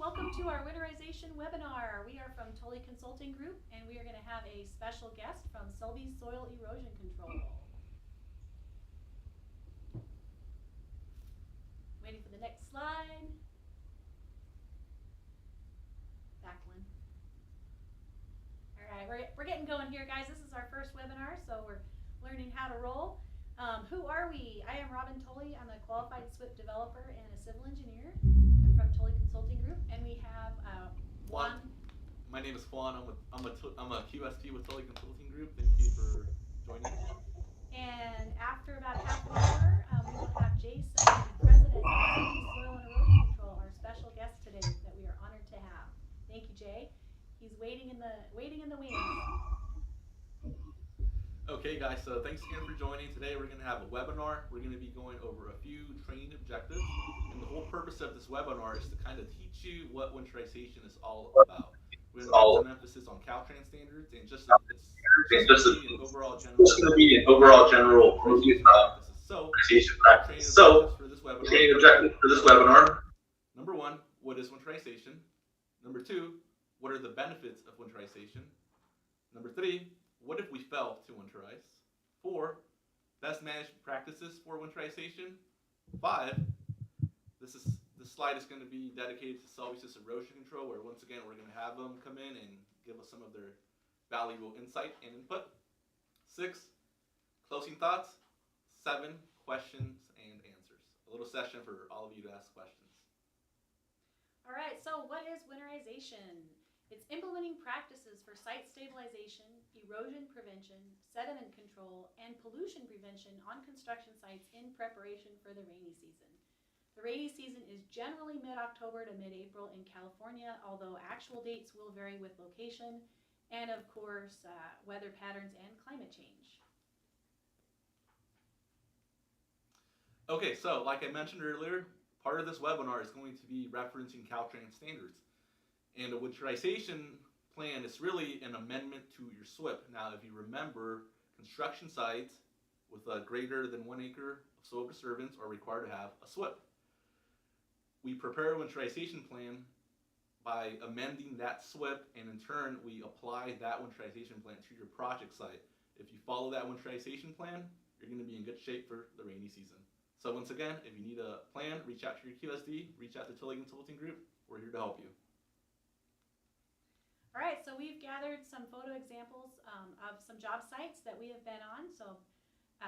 welcome to our Winterization Webinar. We are from Tully Consulting Group, and we are going to have a special guest from Selby Soil Erosion Control. Waiting for the next slide. Back one. All right, we're getting going here, guys. This is our first webinar, so we're learning how to roll. Who are we? I am Robin Tully. I'm a qualified SWIP developer and a civil engineer. I'm from Tully Consulting Group, and we have Juan. My name is Juan. I'm a QST with Tully Consulting Group. Thank you for joining. And after about half an hour, we will have Jay Selby, President of Selby Soil and Erosion Control, our special guest today that we are honored to have. Thank you, Jay. He's waiting in the wings. Okay, guys. So thanks again for joining. Today we're going to have a webinar. We're going to be going over a few training objectives, and the whole purpose of this webinar is to kind of teach you what winterization is all about. We're going to put some emphasis on Caltrans standards and just an overall general practices. So, training objectives for this webinar. Number one, what is winterization? Number two, what are the benefits of winterization? Number three, what if we fail to winterize? 4, best management practices for winterization. 5, this slide is going to be dedicated to Selby's erosion control, where once again we're going to have them come in and give us some of their valuable insight and input. 6, closing thoughts. 7, questions and answers. A little session for all of you to ask questions. All right, so what is winterization? It's implementing practices for site stabilization, erosion prevention, sediment control, and pollution prevention on construction sites in preparation for the rainy season. The rainy season is generally mid-October to mid-April in California, although actual dates will vary with location and, of course, weather patterns and climate change. Okay, so like I mentioned earlier, part of this webinar is going to be referencing Caltrans standards. And a winterization plan is really an amendment to your SWIP. Now, if you remember, construction sites with a greater than 1 acre of soil disturbance are required to have a SWIP. We prepare a winterization plan by amending that SWIP, and in turn, we apply that winterization plan to your project site. If you follow that winterization plan, you're going to be in good shape for the rainy season. So once again, if you need a plan, reach out to your QSD, reach out to Tully Consulting Group. We're here to help you. All right, so we've gathered some photo examples of some job sites that we have been on, so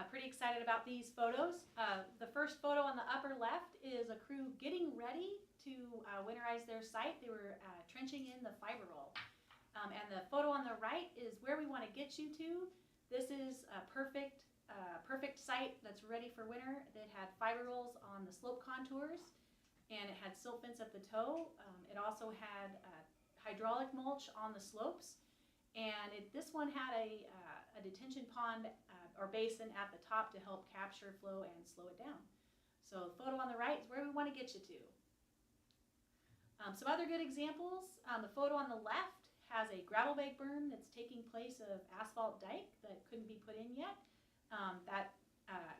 pretty excited about these photos. The first photo on the upper left is a crew getting ready to winterize their site. They were trenching in the fiber roll. And the photo on the right is where we want to get you to. This is a perfect site that's ready for winter. It had fiber rolls on the slope contours, and it had silt fence at the toe. It also had hydraulic mulch on the slopes, and this one had a detention pond or basin at the top to help capture flow and slow it down. So the photo on the right is where we want to get you to. Some other good examples. The photo on the left has a gravel bag berm that's taking place of asphalt dike that couldn't be put in yet. That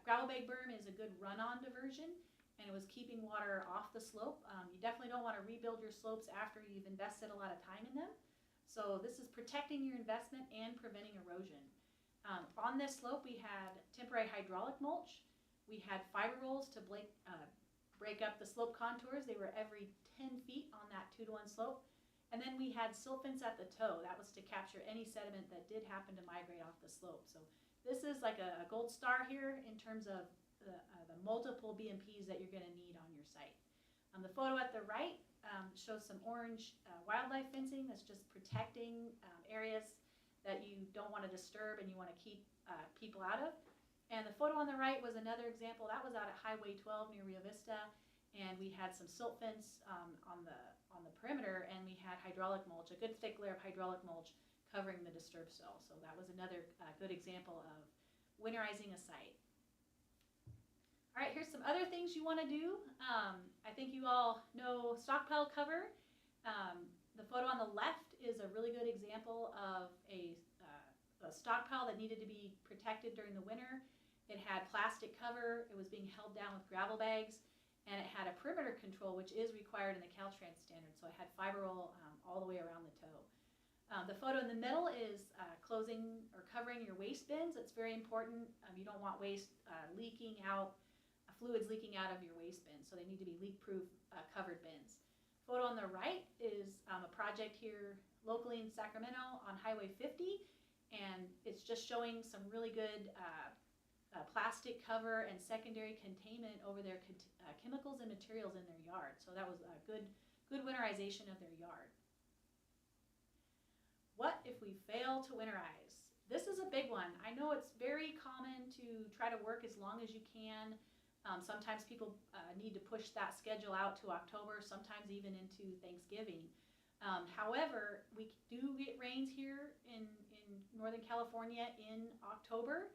gravel bag berm is a good run-on diversion, and it was keeping water off the slope. You definitely don't want to rebuild your slopes after you've invested a lot of time in them. So this is protecting your investment and preventing erosion. On this slope, we had temporary hydraulic mulch. We had fiber rolls to break up the slope contours. They were every 10 feet on that 2-to-1 slope. And then we had silt fence at the toe. That was to capture any sediment that did happen to migrate off the slope. So this is like a gold star here in terms of the multiple BMPs that you're going to need on your site. The photo at the right shows some orange wildlife fencing that's just protecting areas that you don't want to disturb and you want to keep people out of. And the photo on the right was another example. That was out at Highway 12 near Rio Vista, and we had some silt fence on the perimeter, and we had hydraulic mulch, a good thick layer of hydraulic mulch covering the disturbed soil. So that was another good example of winterizing a site. All right, here's some other things you want to do. I think you all know stockpile cover. The photo on the left is a really good example of a stockpile that needed to be protected during the winter. It had plastic cover. It was being held down with gravel bags, and it had a perimeter control, which is required in the Caltrans standard. So it had fiber roll all the way around the toe. The photo in the middle is closing or covering your waste bins. It's very important. You don't want waste leaking out, fluids leaking out of your waste bins, so they need to be leak-proof covered bins. Photo on the right is a project here locally in Sacramento on Highway 50, and it's just showing some really good plastic cover and secondary containment over their chemicals and materials in their yard. So that was a good winterization of their yard. What if we fail to winterize? This is a big one. I know it's very common to try to work as long as you can. Sometimes people need to push that schedule out to October, sometimes even into Thanksgiving. However, we do get rains here in Northern California in October.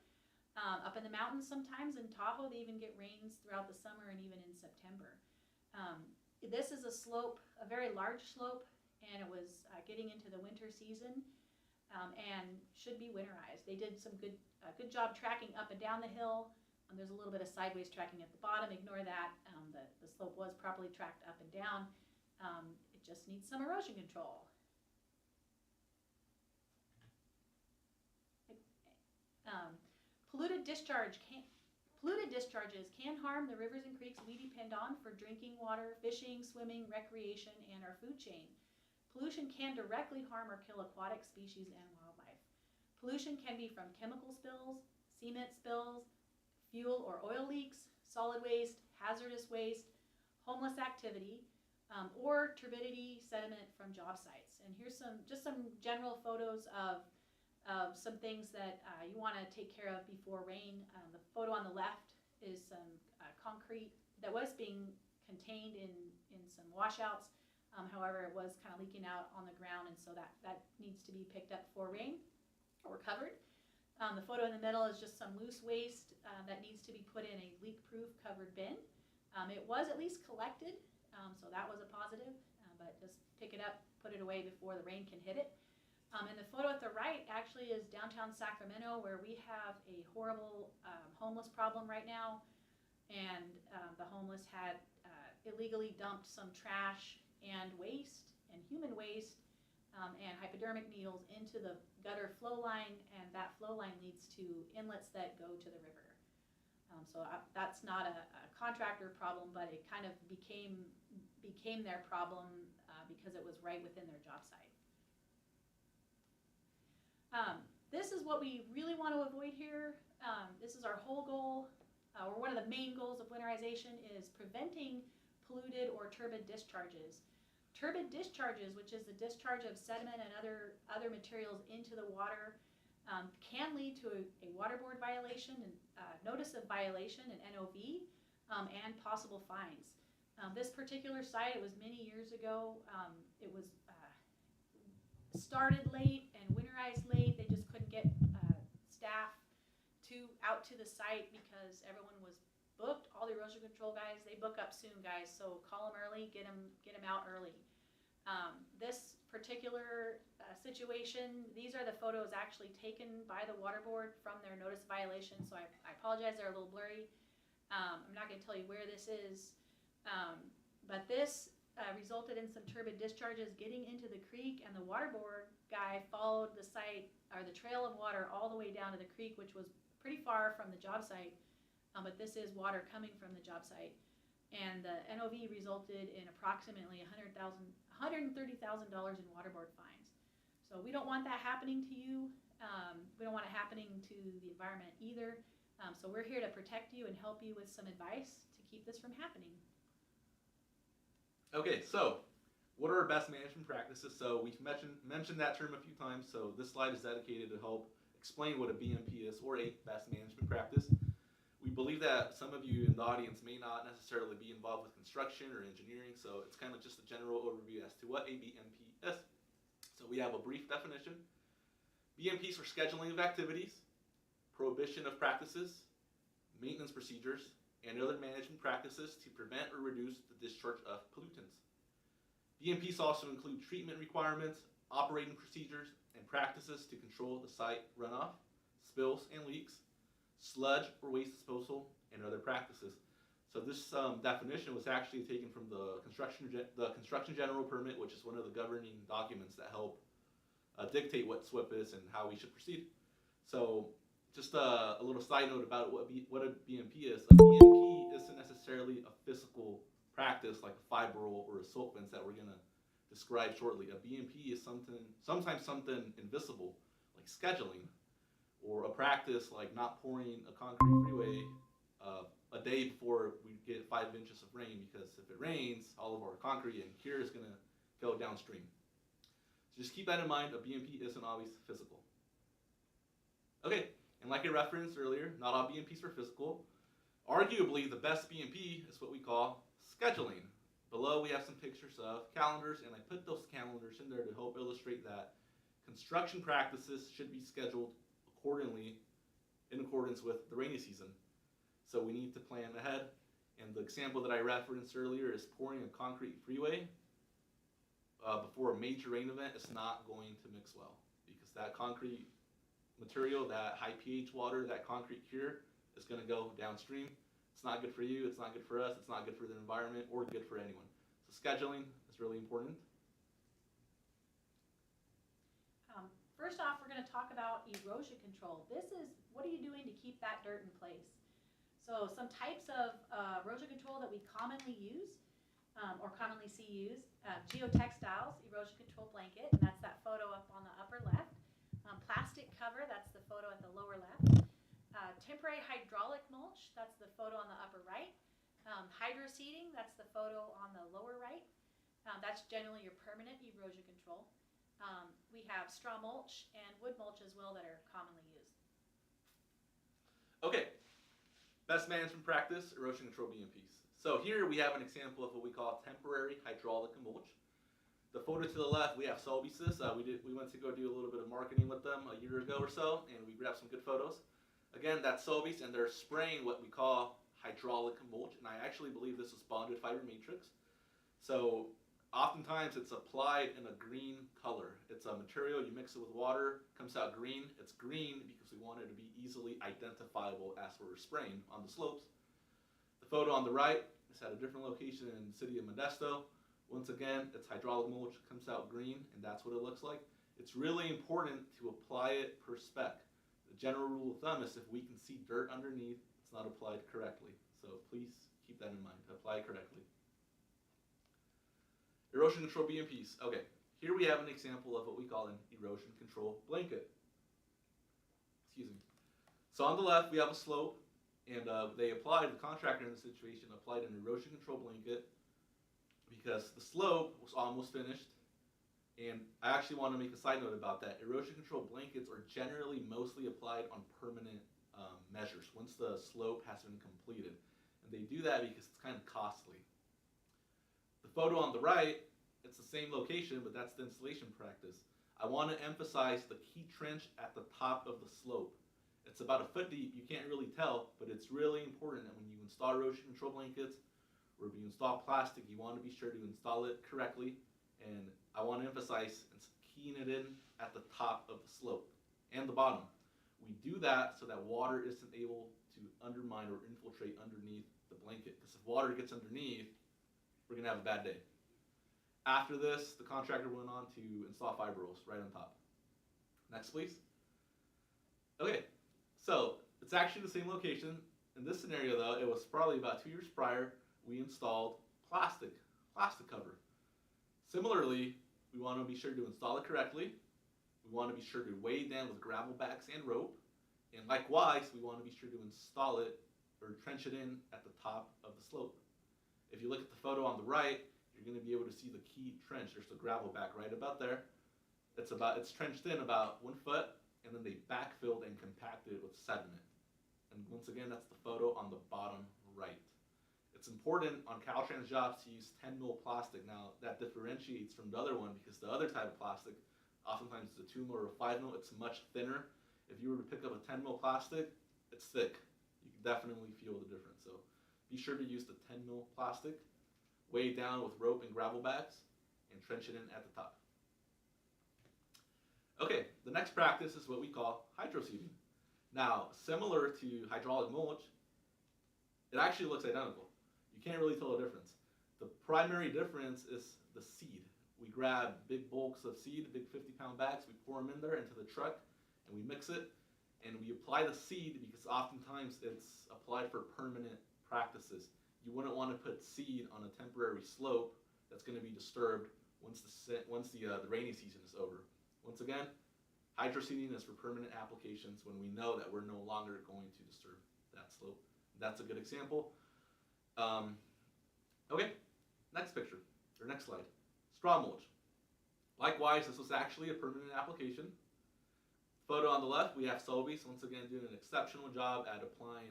Up in the mountains sometimes, in Tahoe, they even get rains throughout the summer and even in September. This is a slope, a very large slope, and it was getting into the winter season and should be winterized. They did some good job tracking up and down the hill. There's a little bit of sideways tracking at the bottom. Ignore that. The slope was properly tracked up and down. It just needs some erosion control. Polluted discharges can harm the rivers and creeks we depend on for drinking water, fishing, swimming, recreation, and our food chain. Pollution can directly harm or kill aquatic species and wildlife. Pollution can be from chemical spills, cement spills, fuel or oil leaks, solid waste, hazardous waste, homeless activity, or turbidity sediment from job sites. And here's just some general photos of some things that you want to take care of before rain. The photo on the left is some concrete that was being contained in some washouts. However, it was kind of leaking out on the ground, and so that needs to be picked up before rain or covered. The photo in the middle is just some loose waste that needs to be put in a leak-proof covered bin. It was at least collected, so that was a positive, but just pick it up, put it away before the rain can hit it. And the photo at the right actually is downtown Sacramento, where we have a horrible homeless problem right now, and the homeless had illegally dumped some trash and waste and human waste and hypodermic needles into the gutter flow line, and that flow line leads to inlets that go to the river. So that's not a contractor problem, but it kind of became their problem because it was right within their job site. This is what we really want to avoid here. This is our whole goal, or one of the main goals of winterization, is preventing polluted or turbid discharges. Turbid discharges, which is the discharge of sediment and other materials into the water, can lead to a water board violation, and notice of violation, an NOV, and possible fines. This particular site, it was many years ago. It was started late and winterized late. They just couldn't get staff out to the site because everyone was booked. All the erosion control guys, they book up soon, guys. So call them early, get them out early. This particular situation, these are the photos actually taken by the water board from their notice of violation. So I apologize, they're a little blurry. I'm not going to tell you where this is, but this resulted in some turbid discharges getting into the creek, and the water board guy followed the site, or the trail of water, all the way down to the creek, which was pretty far from the job site, but this is water coming from the job site. And the NOV resulted in approximately $130,000 in water board fines. So we don't want that happening to you. We don't want it happening to the environment either. So we're here to protect you and help you with some advice to keep this from happening. Okay, so what are our best management practices? So we've mentioned that term a few times, so this slide is dedicated to help explain what a BMP is, or a best management practice. We believe that some of you in the audience may not necessarily be involved with construction or engineering, so it's kind of just a general overview as to what a BMP is. So we have a brief definition. BMPs for scheduling of activities, prohibition of practices, maintenance procedures, and other management practices to prevent or reduce the discharge of pollutants. BMPs also include treatment requirements, operating procedures, and practices to control the site runoff, spills and leaks, sludge or waste disposal, and other practices. So this definition was actually taken from the construction general permit, which is one of the governing documents that help dictate what SWIP is and how we should proceed. So just a little side note about what a BMP is. A BMP isn't necessarily a physical practice like a fiber roll or a silt fence that we're going to describe shortly. A BMP is sometimes something invisible, like scheduling, or a practice like not pouring a concrete freeway a day before we get 5 inches of rain, because if it rains, all of our concrete and cure is going to go downstream. So just keep that in mind. A BMP isn't always physical. Okay, and like I referenced earlier, not all BMPs are physical. Arguably, the best BMP is what we call scheduling. Below, we have some pictures of calendars, and I put those calendars in there to help illustrate that construction practices should be scheduled accordingly in accordance with the rainy season. So we need to plan ahead. And the example that I referenced earlier is pouring a concrete freeway before a major rain event is not going to mix well, because that concrete material, that high pH water, that concrete cure is going to go downstream. It's not good for you, it's not good for us, it's not good for the environment, or good for anyone. So scheduling is really important. First off, we're going to talk about erosion control. This is, what are you doing to keep that dirt in place? So some types of erosion control that we commonly use or commonly see used, geotextiles, erosion control blanket, and that's that photo up on the upper left. Plastic cover, that's the photo at the lower left. Temporary hydraulic mulch, that's the photo on the upper right. Hydroseeding, that's the photo on the lower right. That's generally your permanent erosion control. We have straw mulch and wood mulch as well that are commonly used. Okay, best management practice, erosion control BMPs. So here we have an example of what we call temporary hydraulic mulch. The photo to the left, we have Selby. We went to go do a little bit of marketing with them a year ago or so, and we grabbed some good photos. Again, that's Selby's, and they're spraying what we call hydraulic mulch, and I actually believe this is bonded fiber matrix. So oftentimes it's applied in a green color. It's a material, you mix it with water, comes out green. It's green because we want it to be easily identifiable as we're spraying on the slopes. The photo on the right is at a different location in the city of Modesto. Once again, it's hydraulic mulch, comes out green, and that's what it looks like. It's really important to apply it per spec. The general rule of thumb is if we can see dirt underneath, it's not applied correctly. So please keep that in mind, apply it correctly. Erosion control BMPs. Okay, here we have an example of what we call an erosion control blanket. Excuse me. So on the left, we have a slope, and the contractor in this situation applied an erosion control blanket because the slope was almost finished. And I actually want to make a side note about that. Erosion control blankets are generally mostly applied on permanent measures once the slope has been completed. And they do that because it's kind of costly. The photo on the right, it's the same location, but that's the installation practice. I want to emphasize the key trench at the top of the slope. It's about a foot deep. You can't really tell, but it's really important that when you install erosion control blankets or if you install plastic, you want to be sure to install it correctly. And I want to emphasize keying it in at the top of the slope and the bottom. We do that so that water isn't able to undermine or infiltrate underneath the blanket. Because if water gets underneath, we're going to have a bad day. After this, the contractor went on to install fiber rolls right on top. Next, please. Okay, so it's actually the same location. In this scenario, though, it was probably about 2 years prior, we installed plastic cover. Similarly, we want to be sure to install it correctly. We want to be sure to weigh it down with gravel backs and rope. And likewise, we want to be sure to install it or trench it in at the top of the slope. If you look at the photo on the right, you're going to be able to see the key trench. There's the gravel back right about there. It's trenched in about 1 foot, and then they backfilled and compacted it with sediment. And once again, that's the photo on the bottom right. It's important on Caltrans jobs to use 10 mil plastic. Now, that differentiates from the other one because the other type of plastic, oftentimes it's a 2 mil or a 5 mil, it's much thinner. If you were to pick up a 10 mil plastic, it's thick. You can definitely feel the difference. So be sure to use the 10 mil plastic, weigh it down with rope and gravel bags, and trench it in at the top. Okay, the next practice is what we call hydroseeding. Now, similar to hydraulic mulch, it actually looks identical. can't really tell the difference. The primary difference is the seed. We grab big bulks of seed, big 50-pound bags, we pour them in there into the truck, and we mix it, and we apply the seed because oftentimes it's applied for permanent practices. You wouldn't want to put seed on a temporary slope that's going to be disturbed once the rainy season is over. Once again, hydroseeding is for permanent applications when we know that we're no longer going to disturb that slope. That's a good example. Okay, next picture, or next slide. Straw mulch. Likewise, this was actually a permanent application. Photo on the left, we have Selby, once again doing an exceptional job at applying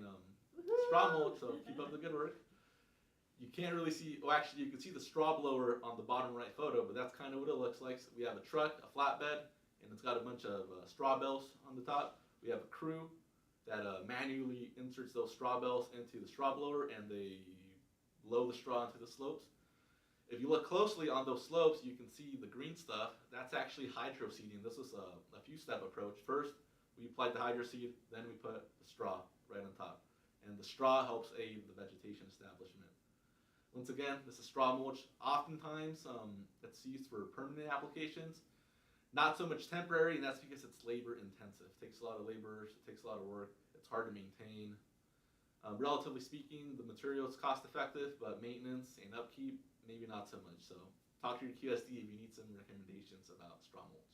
straw mulch, so keep up the good work. You can't really see, well actually you can see the straw blower on the bottom right photo, but that's kind of what it looks like. So we have a truck, a flatbed, and it's got a bunch of straw bales on the top. We have a crew that manually inserts those straw bales into the straw blower, and they blow the straw into the slopes. If you look closely on those slopes, you can see the green stuff. That's actually hydroseeding. This is a few-step approach. First, we applied the hydroseed, then we put the straw right on top. And the straw helps aid the vegetation establishment. Once again, this is straw mulch. Oftentimes, it's used for permanent applications. Not so much temporary, and that's because it's labor intensive. It takes a lot of laborers, it takes a lot of work, it's hard to maintain. Relatively speaking, the material is cost effective, but maintenance and upkeep, maybe not so much. So talk to your QSD if you need some recommendations about straw mulch.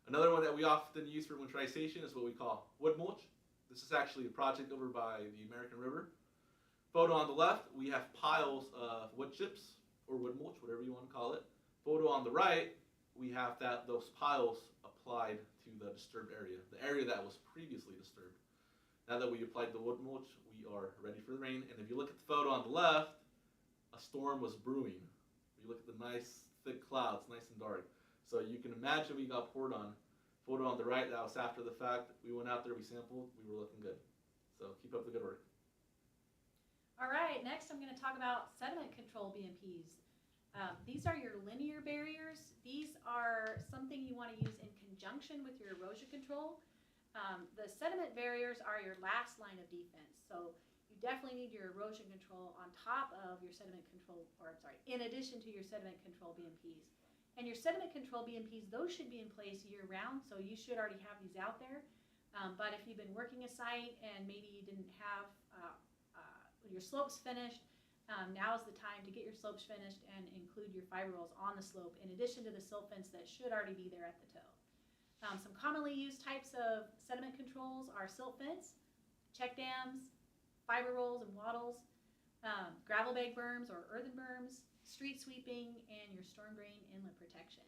Another one that we often use for winterization is what we call wood mulch. This is actually a project over by the American River. Photo on the left, we have piles of wood chips, or wood mulch, whatever you want to call it. Photo on the right, we have those piles applied to the disturbed area, the area that was previously disturbed. Now that we applied the wood mulch, we are ready for the rain. And if you look at the photo on the left, a storm was brewing. You look at the nice thick clouds, nice and dark. So you can imagine we got poured on. Photo on the right, that was after the fact. We went out there, we sampled, we were looking good. So keep up the good work. All right, next I'm going to talk about sediment control BMPs. These are your linear barriers. These are something you want to use in conjunction with your erosion control. The sediment barriers are your last line of defense. So you definitely need your erosion control on top of your sediment control, in addition to your sediment control BMPs. And your sediment control BMPs, those should be in place year round, so you should already have these out there. But if you've been working a site and maybe you didn't have your slopes finished, now is the time to get your slopes finished and include your fiber rolls on the slope in addition to the silt fence that should already be there at the toe. Some commonly used types of sediment controls are silt fence, check dams, fiber rolls and wattles, gravel bag berms or earthen berms, street sweeping, and your storm drain inlet protection.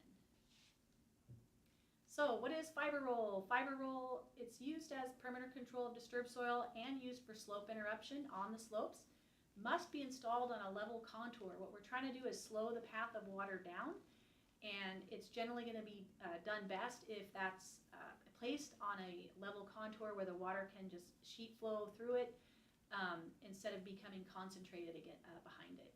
So what is fiber roll? Fiber roll, it's used as perimeter control of disturbed soil and used for slope interruption on the slopes. Must be installed on a level contour. What we're trying to do is slow the path of water down, and it's generally going to be done best if that's placed on a level contour where the water can just sheet flow through it instead of becoming concentrated again behind it.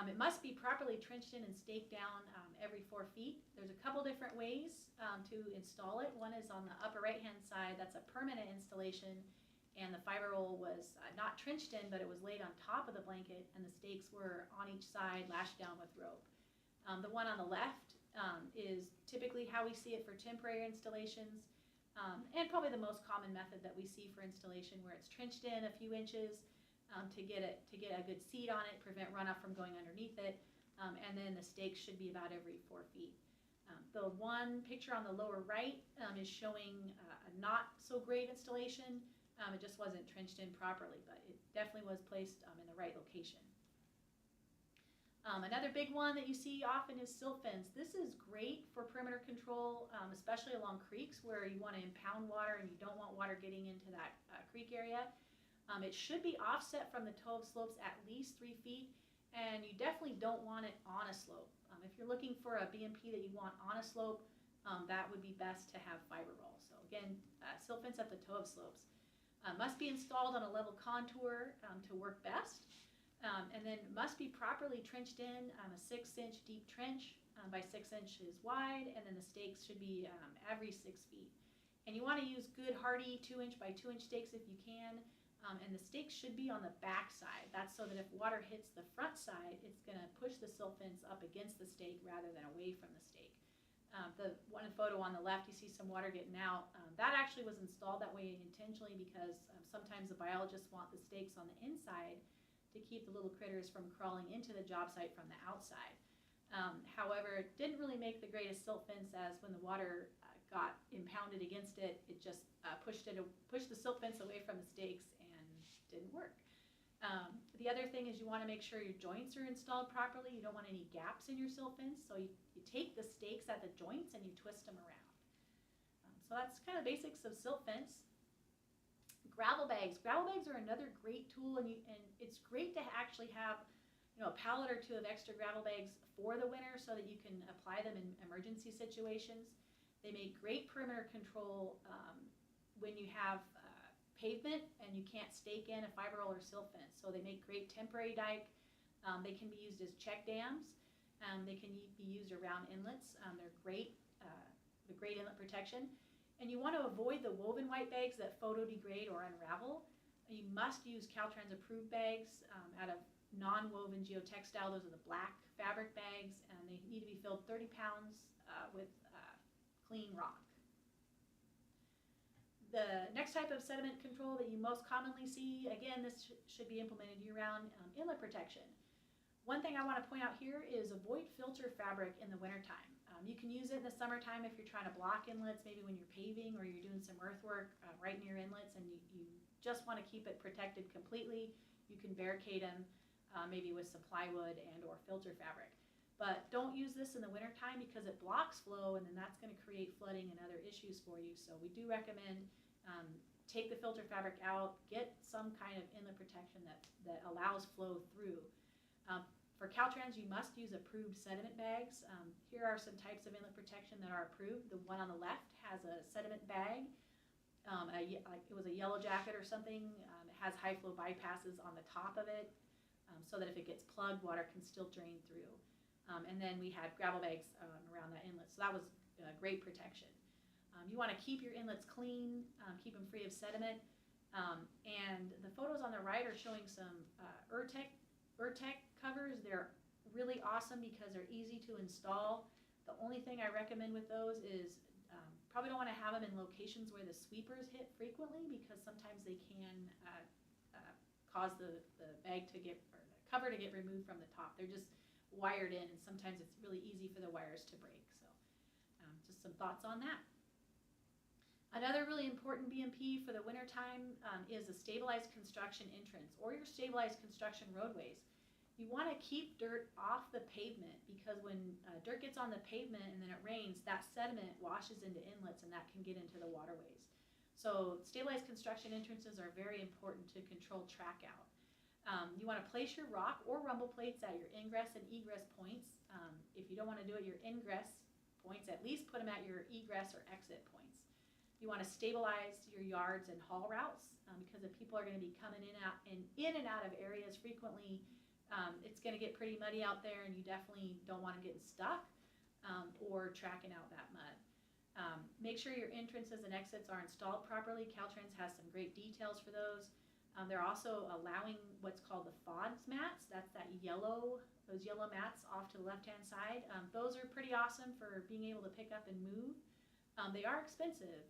It must be properly trenched in and staked down every 4 feet. There's a couple different ways to install it. One is on the upper right-hand side. That's a permanent installation, and the fiber roll was not trenched in, but it was laid on top of the blanket, and the stakes were on each side lashed down with rope. The one on the left is typically how we see it for temporary installations, and probably the most common method that we see for installation, where it's trenched in a few inches to get a good seat on it, prevent runoff from going underneath it, and then the stakes should be about every 4 feet. The one picture on the lower right is showing a not so great installation. It just wasn't trenched in properly, but it definitely was placed in the right location. Another big one that you see often is silt fence. This is great for perimeter control, especially along creeks where you want to impound water and you don't want water getting into that creek area. It should be offset from the toe of slopes at least 3 feet, and you definitely don't want it on a slope. If you're looking for a BMP that you want on a slope, that would be best to have fiber roll. So again, silt fence at the toe of slopes. Must be installed on a level contour to work best, and then must be properly trenched in, a 6-inch deep trench by 6 inches wide, and then the stakes should be every 6 feet. And you want to use good hardy 2-inch by 2-inch stakes if you can. and the stakes should be on the back side. That's so that if water hits the front side, it's going to push the silt fence up against the stake rather than away from the stake. The one photo on the left, you see some water getting out. That actually was installed that way intentionally because sometimes the biologists want the stakes on the inside to keep the little critters from crawling into the job site from the outside. However, it didn't really make the greatest silt fence, as when the water got impounded against it, it just pushed the silt fence away from the stakes and didn't work. The other thing is you want to make sure your joints are installed properly. You don't want any gaps in your silt fence, so you take the stakes at the joints and you twist them around. So that's kind of the basics of silt fence. Gravel bags. Gravel bags are another great tool, and it's great to actually have a pallet or two of extra gravel bags for the winter so that you can apply them in emergency situations. They make great perimeter control when you have pavement and you can't stake in a fiber roll or silt fence. So they make great temporary dike. They can be used as check dams. They can be used around inlets. They're great, the great inlet protection. And you want to avoid the woven white bags that photo degrade or unravel. You must use Caltrans approved bags out of non-woven geotextile. Those are the black fabric bags, and they need to be filled 30 pounds with clean rock. The next type of sediment control that you most commonly see, again, this should be implemented year-round, inlet protection. One thing I want to point out here is avoid filter fabric in the wintertime. You can use it in the summertime if you're trying to block inlets, maybe when you're paving or you're doing some earthwork right near inlets and you just want to keep it protected completely. You can barricade them maybe with some plywood and or filter fabric. But don't use this in the wintertime because it blocks flow, and then that's going to create flooding and other issues for you. So we do recommend take the filter fabric out, get some kind of inlet protection that allows flow through. For Caltrans, you must use approved sediment bags. Here are some types of inlet protection that are approved. The one on the left has a sediment bag. It was a yellow jacket or something. It has high flow bypasses on the top of it so that if it gets plugged, water can still drain through. And then we had gravel bags around that inlet. So that was great protection. You want to keep your inlets clean, keep them free of sediment. And the photos on the right are showing some Urtec covers. They're really awesome because they're easy to install. The only thing I recommend with those is probably don't want to have them in locations where the sweepers hit frequently, because sometimes they can cause the bag to get, or the cover to get removed from the top. They're just wired in, and sometimes it's really easy for the wires to break. So just some thoughts on that. Another really important BMP for the wintertime is a stabilized construction entrance or your stabilized construction roadways. You want to keep dirt off the pavement, because when dirt gets on the pavement and then it rains, that sediment washes into inlets and that can get into the waterways. So stabilized construction entrances are very important to control track out. You want to place your rock or rumble plates at your ingress and egress points. If you don't want to do it at your ingress points, at least put them at your egress or exit points. You want to stabilize your yards and haul routes, because if people are going to be coming in and out of areas frequently, it's going to get pretty muddy out there, and you definitely don't want to get stuck or tracking out that mud. Make sure your entrances and exits are installed properly. Caltrans has some great details for those. They're also allowing what's called the FODS mats. That's those yellow mats off to the left-hand side. Those are pretty awesome for being able to pick up and move. They are expensive.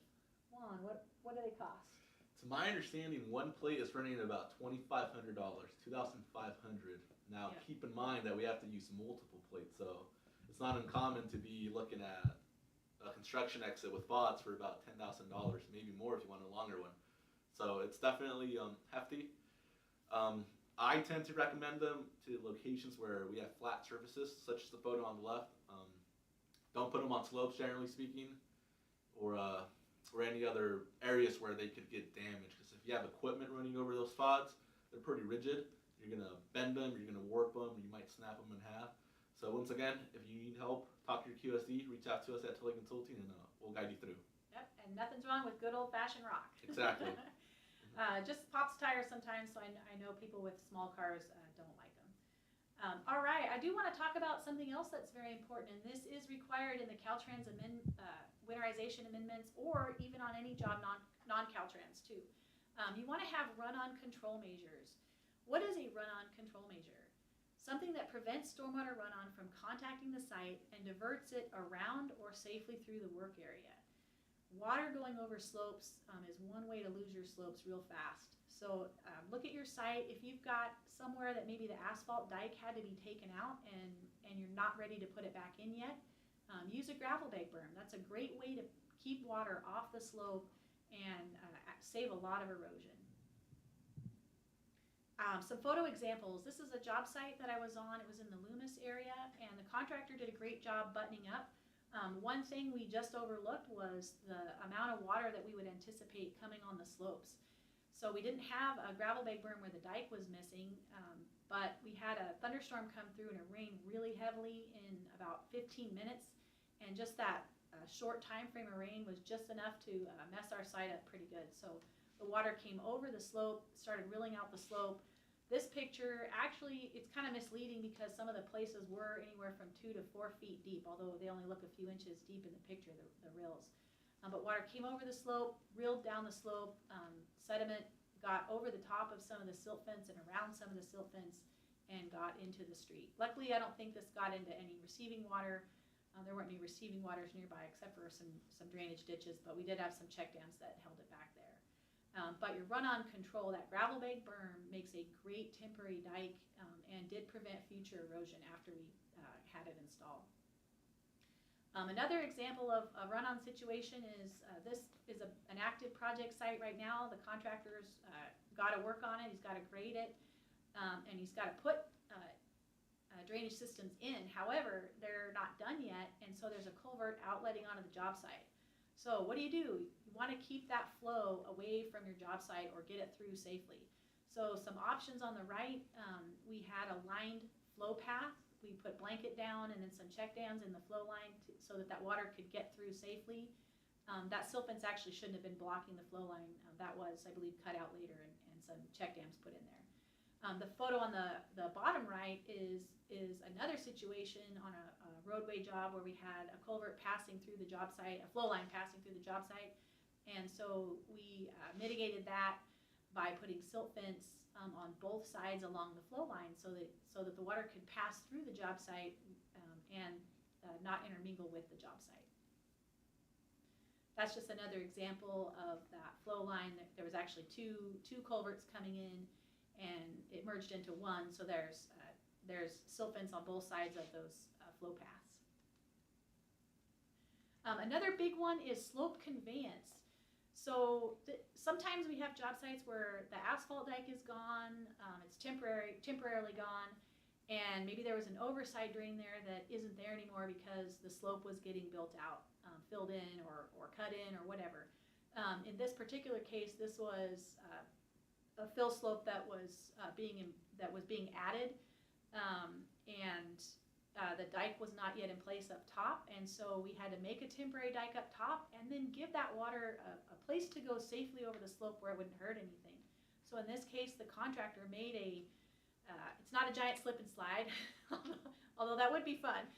Juan, what do they cost? To my understanding, one plate is running at about $2,500, $2,500. Now, Yeah. Keep in mind that we have to use multiple plates, so it's not uncommon to be looking at a construction exit with FODs for about $10,000, maybe more if you want a longer one. So it's definitely hefty. I tend to recommend them to locations where we have flat surfaces, such as the photo on the left. Don't put them on slopes, generally speaking, or any other areas where they could get damaged. Because if you have equipment running over those FODs, they're pretty rigid. You're going to bend them, you're going to warp them, you might snap them in half. So once again, if you need help, talk to your QSD, reach out to us at Tully Consulting, and we'll guide you through. Yep, and nothing's wrong with good old-fashioned rock. Exactly. Just pops tires sometimes, so I know people with small cars don't like them. All right, I do want to talk about something else that's very important, and this is required in the Caltrans winterization amendments, or even on any job non-Caltrans too. You want to have run-on control measures. What is a run-on control measure? Something that prevents stormwater runoff from contacting the site and diverts it around or safely through the work area. Water going over slopes is one way to lose your slopes real fast. So look at your site. If you've got somewhere that maybe the asphalt dike had to be taken out and you're not ready to put it back in yet, use a gravel bag berm. That's a great way to keep water off the slope and save a lot of erosion. Some photo examples. This is a job site that I was on. It was in the Loomis area, and the contractor did a great job buttoning up. One thing we just overlooked was the amount of water that we would anticipate coming on the slopes. So we didn't have a gravel bag berm where the dike was missing, but we had a thunderstorm come through and it rained really heavily in about 15 minutes, and just that short time frame of rain was just enough to mess our site up pretty good. So the water came over the slope, started rilling out the slope. This picture, actually, it's kind of misleading because some of the places were anywhere from 2 to 4 feet deep, although they only look a few inches deep in the picture, the rills. But water came over the slope, reeled down the slope, sediment got over the top of some of the silt fence and around some of the silt fence and got into the street. Luckily, I don't think this got into any receiving water. There weren't any receiving waters nearby except for some drainage ditches, but we did have some check dams that held it back there. But your run-on control, that gravel bag berm makes a great temporary dike and did prevent future erosion after we had it installed. Another example of a run-on situation is this is an active project site right now. The contractor's got to work on it. He's got to grade it, and he's got to put drainage systems in. However, they're not done yet, and so there's a culvert outletting onto the job site. So what do? You want to keep that flow away from your job site or get it through safely. So some options on the right, we had a lined flow path. We put blanket down and then some check dams in the flow line so that water could get through safely. That silt fence actually shouldn't have been blocking the flow line. That was, I believe, cut out later and some check dams put in there. The photo on the bottom right is another situation on a roadway job where we had a culvert passing through the job site, a flow line passing through the job site. And so we mitigated that by putting silt fence on both sides along the flow line so that the water could pass through the job site and not intermingle with the job site. That's just another example of that flow line. There was actually two culverts coming in, and it merged into one. So there's silt fence on both sides of those flow paths. Another big one is slope conveyance. So sometimes we have job sites where the asphalt dike is gone, it's temporarily gone, and maybe there was an overside drain there that isn't there anymore because the slope was getting built out, filled in or cut in or whatever. In this particular case, this was a fill slope that was being added, and the dike was not yet in place up top, and so we had to make a temporary dike up top and then give that water a place to go safely over the slope where it wouldn't hurt anything. So in this case, the contractor made it's not a giant slip and slide, although that would be fun.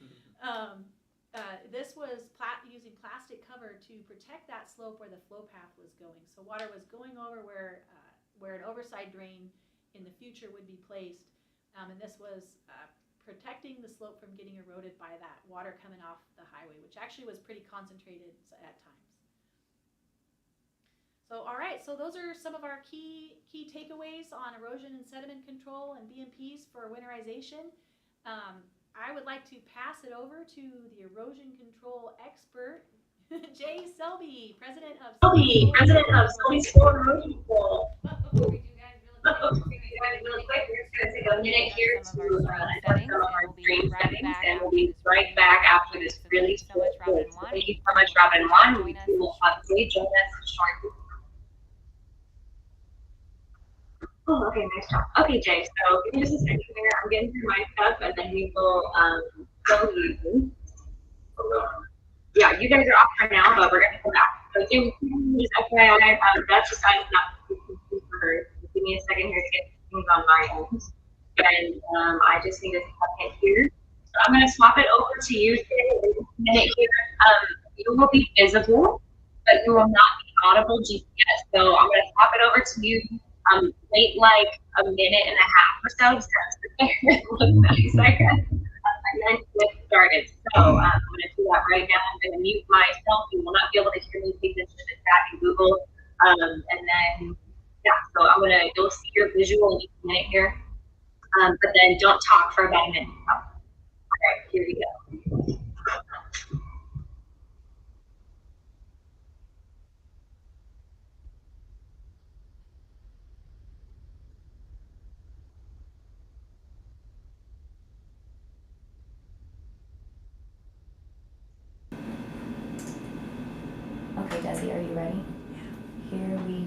This was using plastic cover to protect that slope where the flow path was going. So water was going over where an overside drain in the future would be placed, and this was protecting the slope from getting eroded by that water coming off the highway, which actually was pretty concentrated at times. So, all right, so those are some of our key takeaways on erosion and sediment control and BMPs for winterization. I would like to pass it over to the erosion control expert, Jay Selby, president of Selby School Erosion Control. Really quick, we're just going to take a minute here to adjust some of our stream settings, and we'll be right back after this really short break. So thank you so much, Robin and Juan. We will update. Join us shortly. Oh, okay, nice job. Okay, Jay, so give me just a second here. I'm getting through my stuff, and then we will go you. Yeah, you guys are off for now, but we're going to come back. So just FYI, that's just not for her. Give me a second here to get things on my end. And I just need a second here. So I'm going to swap it over to you in a minute here. You will be visible, but you will not be audible GPS. So I'm going to pop it over to you. Wait like a minute and a half or so, just kind of sit there and look nice, I guess, and then get started. So I'm going to do that right now. I'm going to mute myself. You will not be able to hear me take this to the chat in Google. And then, yeah, so you'll see your visual in a minute here. But then don't talk for about a minute. All right, here we go. Okay, Desi, are you ready? Here we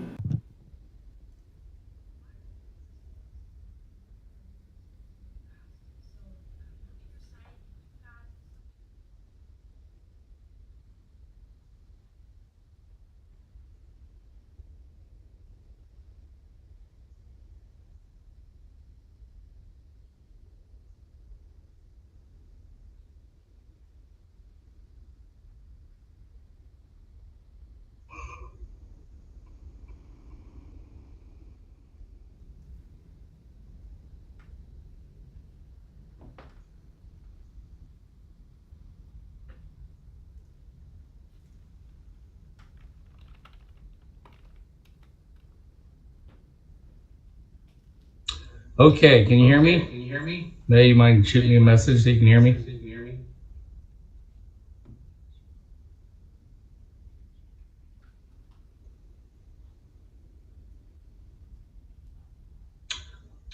Okay, can you hear me? May you mind shooting me a message so you can hear me?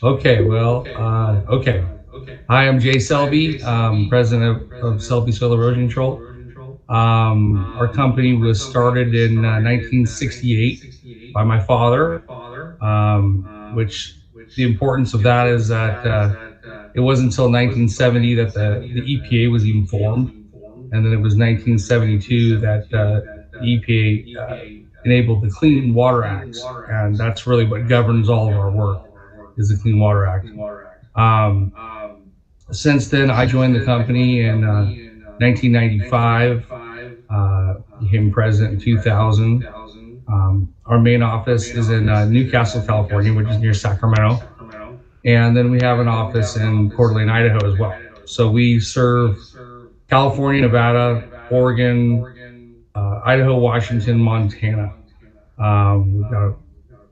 Okay, well, okay. Hi, I'm Jay Selby, president of Selby Soil Erosion Control. Our company was started in 1968 by my father, which the importance of that is that it wasn't until 1970 that the EPA was even formed. And then it was 1972 that the EPA enabled the Clean Water Act. And that's really what governs all of our work, is the Clean Water Act. Since then, I joined the company in 1995, became president in 2000. Our main office is in Newcastle, California, which is near Sacramento. And then we have an office in Coeur d'Alene, Idaho as well. So we serve California, Nevada, Oregon, Idaho, Washington, Montana. We've got a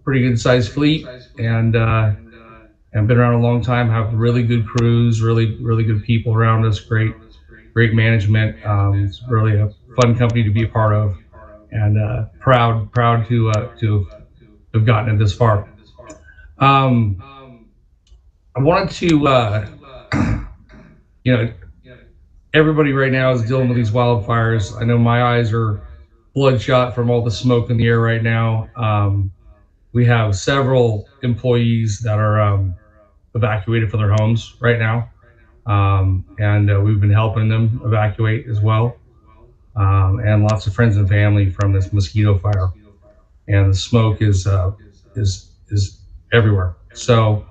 pretty good sized fleet and been around a long time, have really good crews, really good people around us, great management. It's really a fun company to be a part of, and proud to have gotten it this far. I wanted to, everybody right now is dealing with these wildfires. I know my eyes are bloodshot from all the smoke in the air right now. We have several employees that are evacuated from their homes right now, and we've been helping them evacuate as well, and lots of friends and family from this mosquito fire, and the smoke is everywhere. So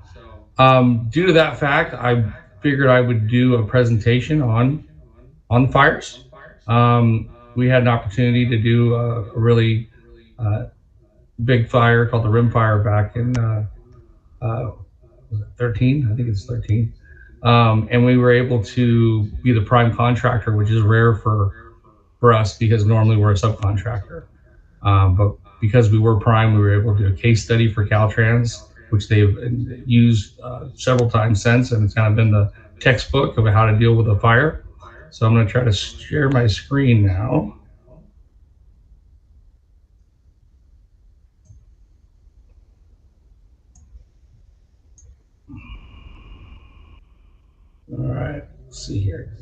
due to that fact, I figured I would do a presentation on fires. We had an opportunity to do a really big fire called the Rim Fire back in 13, I think it's 13. And we were able to be the prime contractor, which is rare for us because normally we're a subcontractor. But because we were prime, we were able to do a case study for Caltrans, which they've used several times since, and it's kind of been the textbook of how to deal with a fire. So I'm going to try to share my screen now. All right, let's see here.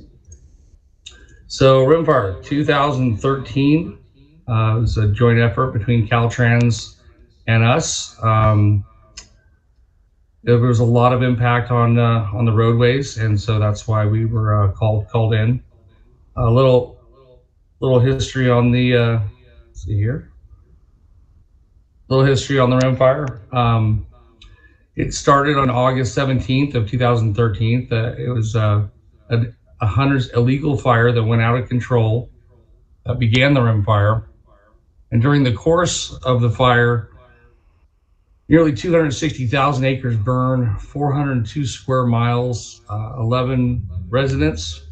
So Rimfire 2013 was a joint effort between Caltrans and us. There was a lot of impact on the roadways, and so that's why we were called in. A little history on the let's see here. Little history on the Rimfire. It started on August 17th of 2013. It was a hunter's illegal fire that went out of control, that began the Rimfire, And during the course of the fire, nearly 260,000 acres burned, 402 square miles, 11 residents,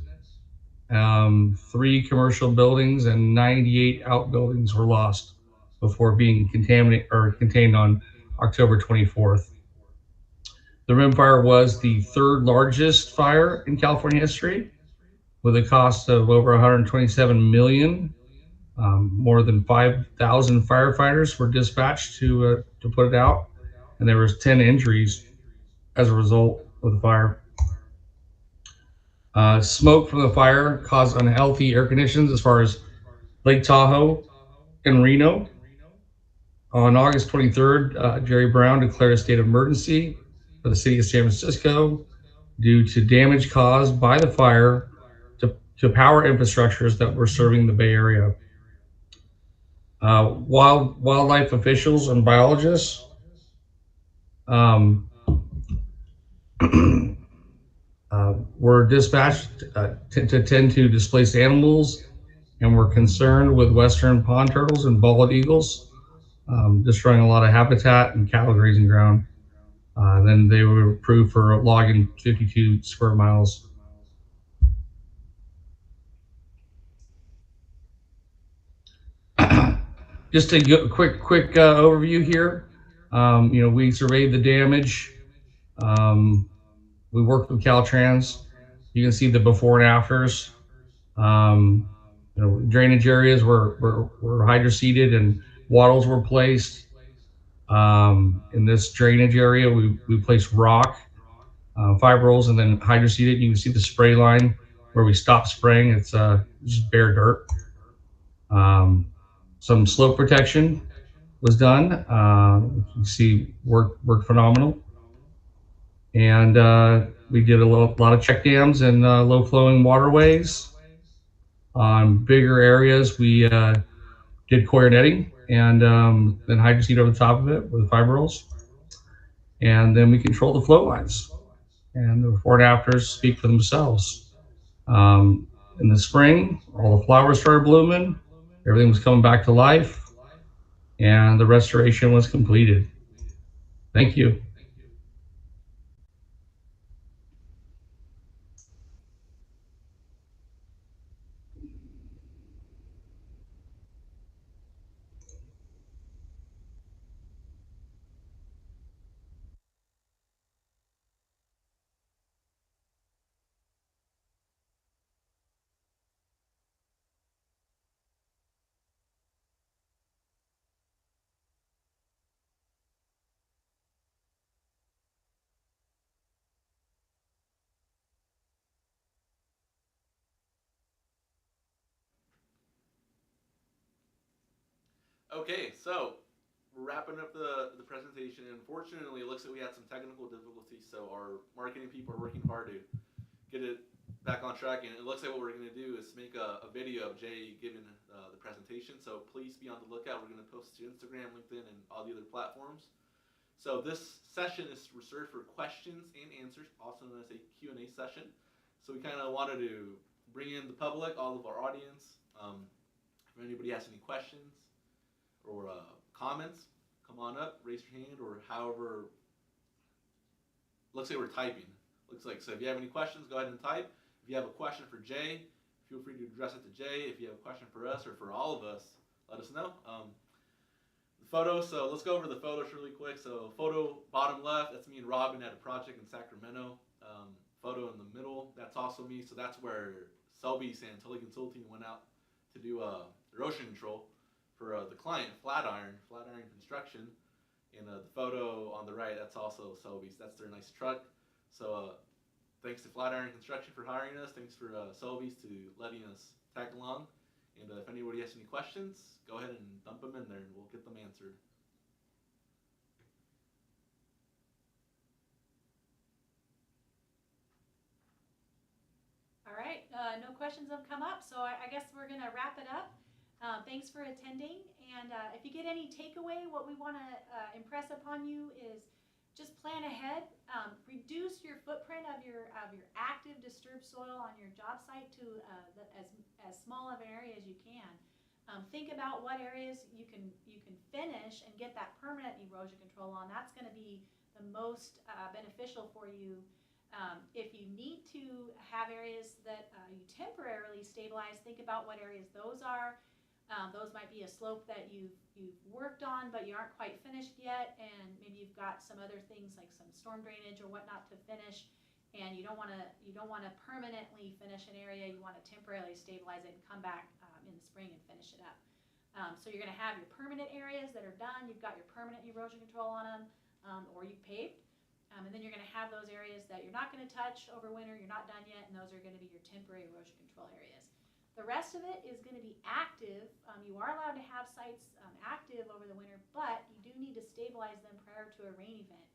3 commercial buildings, and 98 outbuildings were lost before being contained on October 24th. The rim fire was the 3rd largest fire in California history, with a cost of over $127 million. More than 5,000 firefighters were dispatched to put it out, and there was 10 injuries as a result of the fire. Smoke from the fire caused unhealthy air conditions as far as Lake Tahoe and Reno. On August 23rd, Jerry Brown declared a state of emergency for the city of San Francisco due to damage caused by the fire to power infrastructures that were serving the Bay Area. Wildlife officials and biologists were dispatched to tend to displaced animals and were concerned with western pond turtles and bald eagles, destroying a lot of habitat and cattle grazing ground. Then they were approved for logging 52 square miles. Just a quick overview here. We surveyed the damage. We worked with Caltrans. You can see the before and afters. Drainage areas were hydroseeded and wattles were placed. In this drainage area, we placed rock, fibrils, and then hydroseeded. You can see the spray line where we stopped spraying. It's just bare dirt. Some slope protection was done. You can see worked phenomenal. And we did a lot of check dams and low flowing waterways. On bigger areas, we did coir netting and then hydroseed over the top of it with fibrils. And then we control the flow lines. And the before and afters speak for themselves. In the spring, all the flowers started blooming. Everything was coming back to life. And the restoration was completed. Thank you. Okay, so we're wrapping up the presentation. Unfortunately, it looks like we had some technical difficulties, so our marketing people are working hard to get it back on track. And it looks like what we're going to do is make a video of Jay giving the presentation. So please be on the lookout. We're going to post it to Instagram, LinkedIn, and all the other platforms. So this session is reserved for questions and answers, also known as a Q&A session. So we kind of wanted to bring in the public, all of our audience. If anybody has any questions or comments, come on up, raise your hand, or however. Looks like we're typing. Looks like, so if you have any questions, go ahead and type. If you have a question for Jay, feel free to address it to Jay. If you have a question for us or for all of us, let us know. The photos, so let's go over the photos really quick. So photo bottom left, that's me and Robin at a project in Sacramento. Photo in the middle, that's also me. So that's where Selby and Tully Consulting went out to do erosion control for the client, Flatiron Construction. And the photo on the right, that's also Selby's. That's their nice truck. So thanks to Flatiron Construction for hiring us. Thanks for Selby's to letting us tag along. And if anybody has any questions, go ahead and dump them in there and we'll get them answered. All right, no questions have come up, so I guess we're going to wrap it up. Thanks for attending, and if you get any takeaway, what we want to impress upon you is just plan ahead. Reduce your footprint of your active disturbed soil on your job site to as small of an area as you can. Think about what areas you can finish and get that permanent erosion control on. That's going to be the most beneficial for you. If you need to have areas that you temporarily stabilize, think about what areas those are. Those might be a slope that you've worked on, but you aren't quite finished yet, and maybe you've got some other things like some storm drainage or whatnot to finish, and you don't want to permanently finish an area. You want to temporarily stabilize it and come back in the spring and finish it up. So you're going to have your permanent areas that are done. You've got your permanent erosion control on them, or you've paved. And then you're going to have those areas that you're not going to touch over winter, you're not done yet, and those are going to be your temporary erosion control areas. The rest of it is going to be active. You are allowed to have sites active over the winter, but you do need to stabilize them prior to a rain event.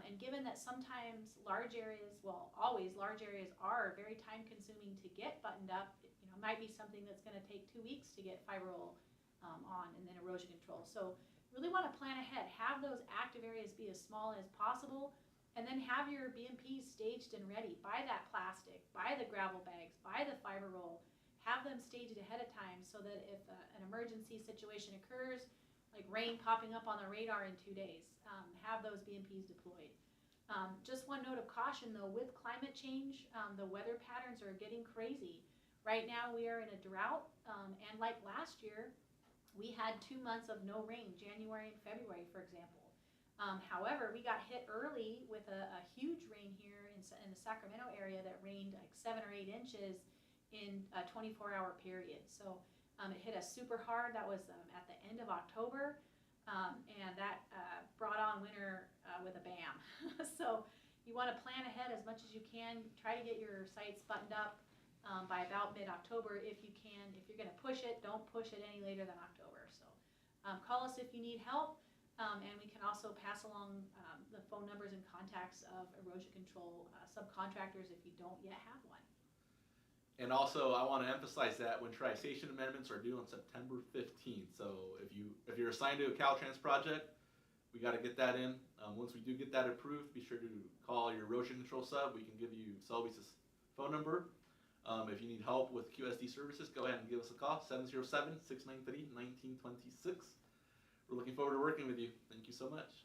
And given that sometimes large areas, well, always large areas are very time consuming to get buttoned up, it might be something that's going to take 2 weeks to get fiber roll on and then erosion control. So really want to plan ahead, have those active areas be as small as possible, and then have your BMPs staged and ready. Buy that plastic, buy the gravel bags, buy the fiber roll, have them staged ahead of time so that if an emergency situation occurs, like rain popping up on the radar in 2 days, have those BMPs deployed. Just one note of caution though, with climate change, the weather patterns are getting crazy. Right now we are in a drought, and like last year, we had 2 months of no rain, January and February, for example. However, we got hit early with a huge rain here in the Sacramento area that rained like 7 or 8 inches in a 24-hour period. So it hit us super hard. That was at the end of October, and that brought on winter with a bam. So you want to plan ahead as much as you can. Try to get your sites buttoned up by about mid-October if you can. If you're going to push it, don't push it any later than October. So call us if you need help, and we can also pass along the phone numbers and contacts of erosion control subcontractors if you don't yet have one. And also, I want to emphasize that winterization amendments are due on September 15th. So if you're assigned to a Caltrans project, we got to get that in. Once we do get that approved, be sure to call your erosion control sub. We can give you Selby's phone number. If you need help with QSD services, go ahead and give us a call, 707-693-1926. We're looking forward to working with you. Thank you so much.